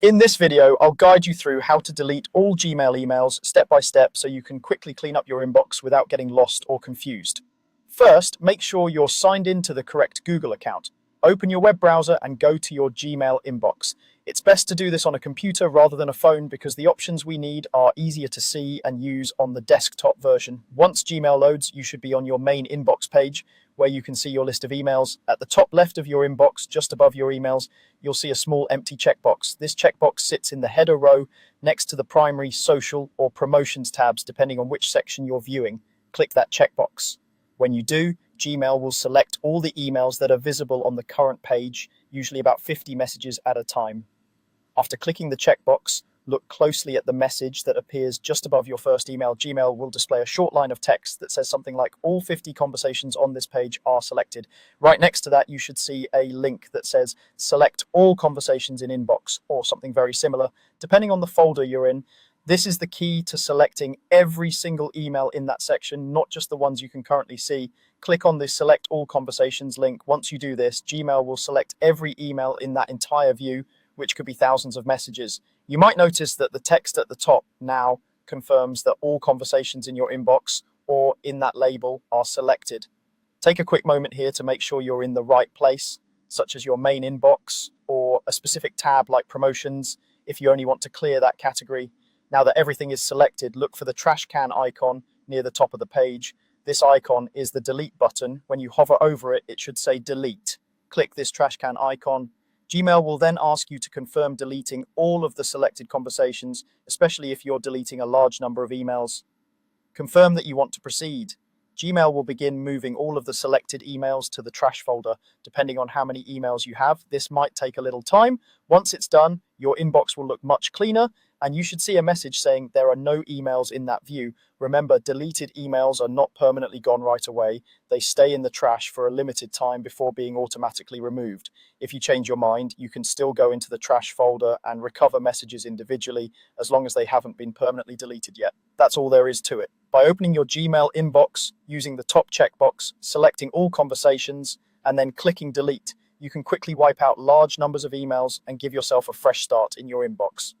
In this video, I'll guide you through how to delete all Gmail emails step by step so you can quickly clean up your inbox without getting lost or confused. First, make sure you're signed in to the correct Google account. Open your web browser and go to your Gmail inbox. It's best to do this on a computer rather than a phone because the options we need are easier to see and use on the desktop version. Once Gmail loads, you should be on your main inbox page where you can see your list of emails. At the top left of your inbox, just above your emails, you'll see a small empty checkbox. This checkbox sits in the header row next to the primary, social, or promotions tabs, depending on which section you're viewing. Click that checkbox. When you do, Gmail will select all the emails that are visible on the current page, usually about 50 messages at a time. After clicking the checkbox, look closely at the message that appears just above your first email. Gmail will display a short line of text that says something like, all 50 conversations on this page are selected. Right next to that, you should see a link that says, select all conversations in inbox, or something very similar, depending on the folder you're in. This is the key to selecting every single email in that section, not just the ones you can currently see. Click on the Select All Conversations link. Once you do this, Gmail will select every email in that entire view, which could be thousands of messages. You might notice that the text at the top now confirms that all conversations in your inbox or in that label are selected. Take a quick moment here to make sure you're in the right place, such as your main inbox or a specific tab like promotions, if you only want to clear that category. Now that everything is selected, look for the trash can icon near the top of the page. This icon is the delete button. When you hover over it, it should say delete. Click this trash can icon. Gmail will then ask you to confirm deleting all of the selected conversations, especially if you're deleting a large number of emails. Confirm that you want to proceed. Gmail will begin moving all of the selected emails to the trash folder, depending on how many emails you have. This might take a little time. Once it's done, your inbox will look much cleaner, and you should see a message saying there are no emails in that view. Remember, deleted emails are not permanently gone right away. They stay in the trash for a limited time before being automatically removed. If you change your mind, you can still go into the trash folder and recover messages individually as long as they haven't been permanently deleted yet. That's all there is to it. By opening your Gmail inbox, using the top checkbox, selecting all conversations, and then clicking delete, you can quickly wipe out large numbers of emails and give yourself a fresh start in your inbox.